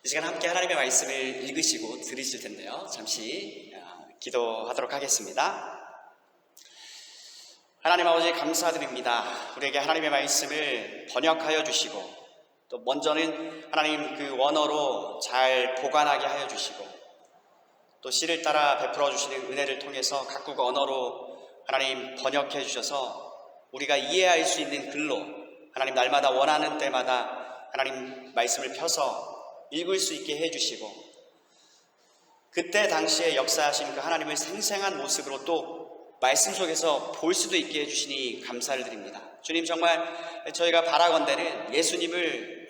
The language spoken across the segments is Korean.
이 시간 함께 하나님의 말씀을 읽으시고 들으실 텐데요. 잠시 기도하도록 하겠습니다. 하나님 아버지 감사드립니다. 우리에게 하나님의 말씀을 번역하여 주시고 또 먼저는 하나님 그 원어로 잘 보관하게 하여 주시고 또 시를 따라 베풀어 주시는 은혜를 통해서 각국 언어로 하나님 번역해 주셔서 우리가 이해할 수 있는 글로 하나님 날마다 원하는 때마다 하나님 말씀을 펴서 읽을 수 있게 해주시고 그때 당시에 역사하신 그 하나님을 생생한 모습으로 또 말씀 속에서 볼 수도 있게 해주시니 감사를 드립니다. 주님, 정말 저희가 바라건대는 예수님을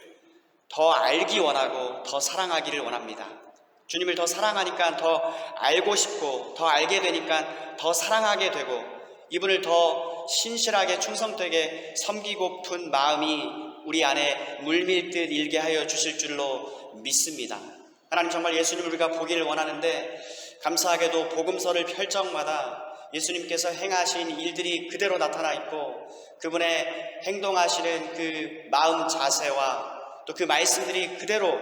더 알기 원하고 더 사랑하기를 원합니다. 주님을 더 사랑하니까 더 알고 싶고 더 알게 되니까 더 사랑하게 되고 이분을 더 신실하게 충성되게 섬기고픈 마음이 우리 안에 물밀듯 일게 하여 주실 줄로 믿습니다. 하나님, 정말 예수님을 우리가 보기를 원하는데 감사하게도 복음서를 펼 적마다 예수님께서 행하신 일들이 그대로 나타나 있고 그분의 행동하시는 그 마음 자세와 또 그 말씀들이 그대로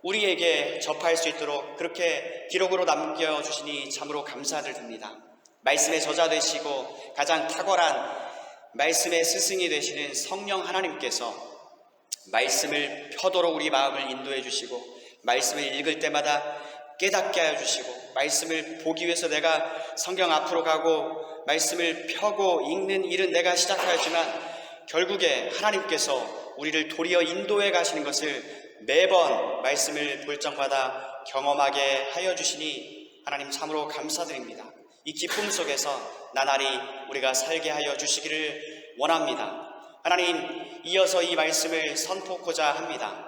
우리에게 접할 수 있도록 그렇게 기록으로 남겨주시니 참으로 감사드립니다. 말씀의 저자 되시고 가장 탁월한 말씀의 스승이 되시는 성령 하나님께서 말씀을 펴도록 우리 마음을 인도해 주시고 말씀을 읽을 때마다 깨닫게 하여 주시고 말씀을 보기 위해서 내가 성경 앞으로 가고 말씀을 펴고 읽는 일은 내가 시작하였지만 결국에 하나님께서 우리를 도리어 인도해 가시는 것을 매번 말씀을 볼 적마다 경험하게 하여 주시니 하나님 참으로 감사드립니다. 이 기쁨 속에서 나날이 우리가 살게 하여 주시기를 원합니다. 하나님, 이어서 이 말씀을 선포하고자 합니다.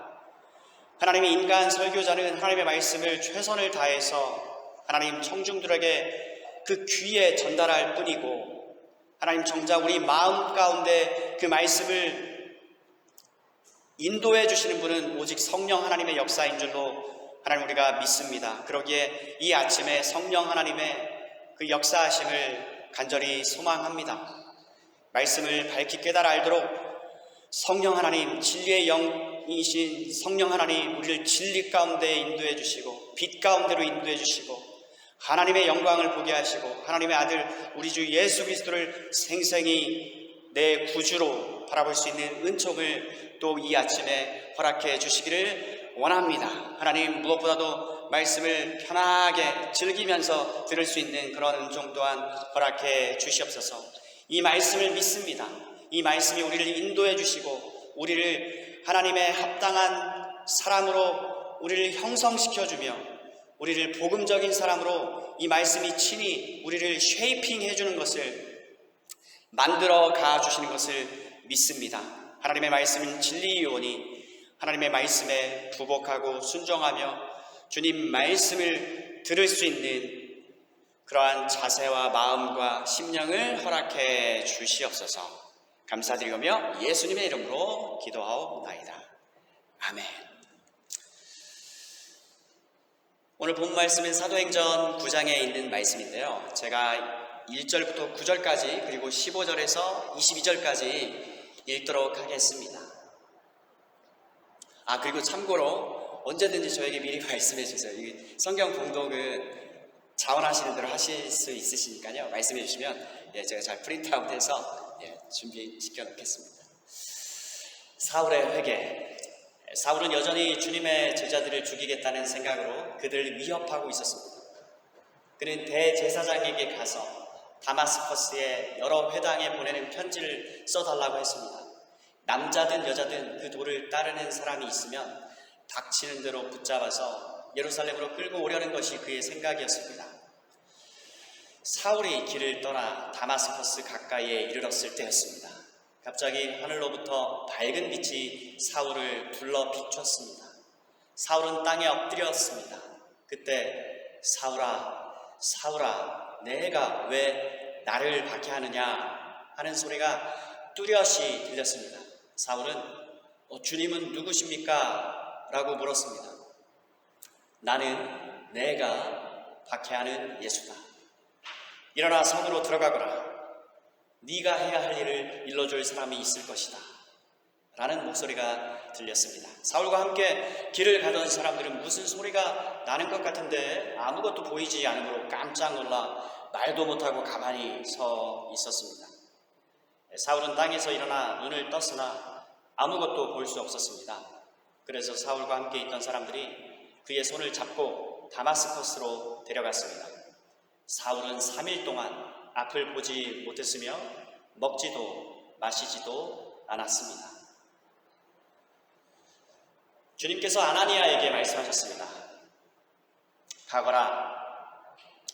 하나님의 인간 설교자는 하나님의 말씀을 최선을 다해서 하나님 청중들에게 그 귀에 전달할 뿐이고 하나님 정작 우리 마음 가운데 그 말씀을 인도해 주시는 분은 오직 성령 하나님의 역사인 줄로 하나님 우리가 믿습니다. 그러기에 이 아침에 성령 하나님의 그 역사하심을 간절히 소망합니다. 말씀을 밝히 깨달아 알도록 성령 하나님, 진리의 영이신 성령 하나님 우리를 진리 가운데 인도해 주시고 빛 가운데로 인도해 주시고 하나님의 영광을 보게 하시고 하나님의 아들 우리 주 예수 그리스도를 생생히 내 구주로 바라볼 수 있는 은총을 또 이 아침에 허락해 주시기를 원합니다. 하나님, 무엇보다도 말씀을 편하게 즐기면서 들을 수 있는 그런 은총 또한 허락해 주시옵소서. 이 말씀을 믿습니다. 이 말씀이 우리를 인도해 주시고 우리를 하나님의 합당한 사람으로 우리를 형성시켜 주며 우리를 복음적인 사람으로 이 말씀이 친히 우리를 쉐이핑해 주는 것을 만들어 가 주시는 것을 믿습니다. 하나님의 말씀은 진리이오니 하나님의 말씀에 부복하고 순종하며 주님 말씀을 들을 수 있는 그러한 자세와 마음과 심령을 허락해 주시옵소서. 감사드리며 예수님의 이름으로 기도하옵나이다. 아멘. 오늘 본 말씀은 사도행전 9장에 있는 말씀인데요. 제가 1절부터 9절까지 그리고 15절에서 22절까지 읽도록 하겠습니다. 그리고 참고로 언제든지 저에게 미리 말씀해 주세요. 이 성경 봉독은 자원하시는 대로 하실 수 있으시니까요. 말씀해 주시면 제가 잘 프린트아웃해서 준비시켜 놓겠습니다. 사울의 회개. 사울은 여전히 주님의 제자들을 죽이겠다는 생각으로 그들을 위협하고 있었습니다. 그는 대제사장에게 가서 다마스커스의 여러 회당에 보내는 편지를 써달라고 했습니다. 남자든 여자든 그 도를 따르는 사람이 있으면 닥치는 대로 붙잡아서 예루살렘으로 끌고 오려는 것이 그의 생각이었습니다. 사울이 길을 떠나 다마스커스 가까이에 이르렀을 때였습니다. 갑자기 하늘로부터 밝은 빛이 사울을 둘러 비췄습니다. 사울은 땅에 엎드렸습니다. 그때 사울아, 사울아, 내가 왜 나를 박해하느냐 하는 소리가 뚜렷이 들렸습니다. 사울은 주님은 누구십니까? 라고 물었습니다. 나는 내가 박해하는 예수다. 일어나 성으로 들어가거라. 네가 해야 할 일을 일러줄 사람이 있을 것이다 라는 목소리가 들렸습니다. 사울과 함께 길을 가던 사람들은 무슨 소리가 나는 것 같은데 아무것도 보이지 않으므로 깜짝 놀라 말도 못하고 가만히 서 있었습니다. 사울은 땅에서 일어나 눈을 떴으나 아무것도 볼 수 없었습니다. 그래서 사울과 함께 있던 사람들이 그의 손을 잡고 다마스커스로 데려갔습니다. 사울은 3일 동안 앞을 보지 못했으며 먹지도 마시지도 않았습니다. 주님께서 아나니아에게 말씀하셨습니다. 가거라.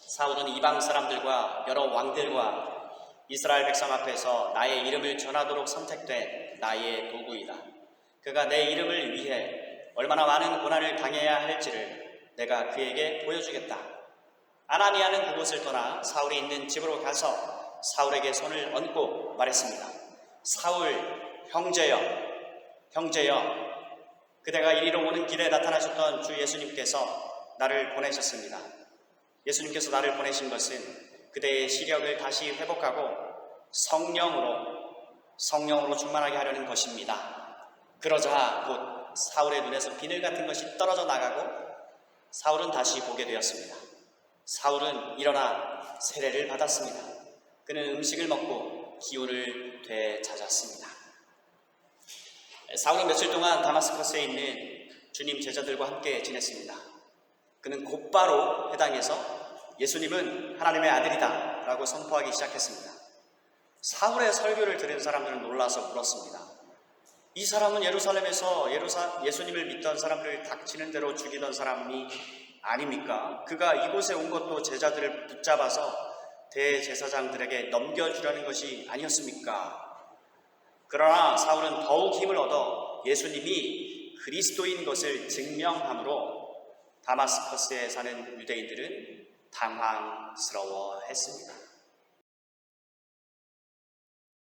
사울은 이방 사람들과 여러 왕들과 이스라엘 백성 앞에서 나의 이름을 전하도록 선택된 나의 도구이다. 그가 내 이름을 위해 얼마나 많은 고난을 당해야 할지를 내가 그에게 보여주겠다. 아나니아는 그곳을 떠나 사울이 있는 집으로 가서 사울에게 손을 얹고 말했습니다. 사울 형제여, 형제여, 그대가 이리로 오는 길에 나타나셨던 주 예수님께서 나를 보내셨습니다. 예수님께서 나를 보내신 것은 그대의 시력을 다시 회복하고 성령으로 충만하게 하려는 것입니다. 그러자 곧 사울의 눈에서 비늘 같은 것이 떨어져 나가고 사울은 다시 보게 되었습니다. 사울은 일어나 세례를 받았습니다. 그는 음식을 먹고 기운을 되찾았습니다. 사울은 며칠 동안 다마스커스에 있는 주님 제자들과 함께 지냈습니다. 그는 곧바로 해당해서 예수님은 하나님의 아들이다 라고 선포하기 시작했습니다. 사울의 설교를 들은 사람들은 놀라서 물었습니다. 이 사람은 예루살렘에서 예수님을 믿던 사람들을 닥치는 대로 죽이던 사람이 아닙니까? 그가 이곳에 온 것도 제자들을 붙잡아서 대제사장들에게 넘겨주려는 것이 아니었습니까? 그러나 사울은 더욱 힘을 얻어 예수님이 그리스도인 것을 증명함으로 다마스커스에 사는 유대인들은 당황스러워했습니다.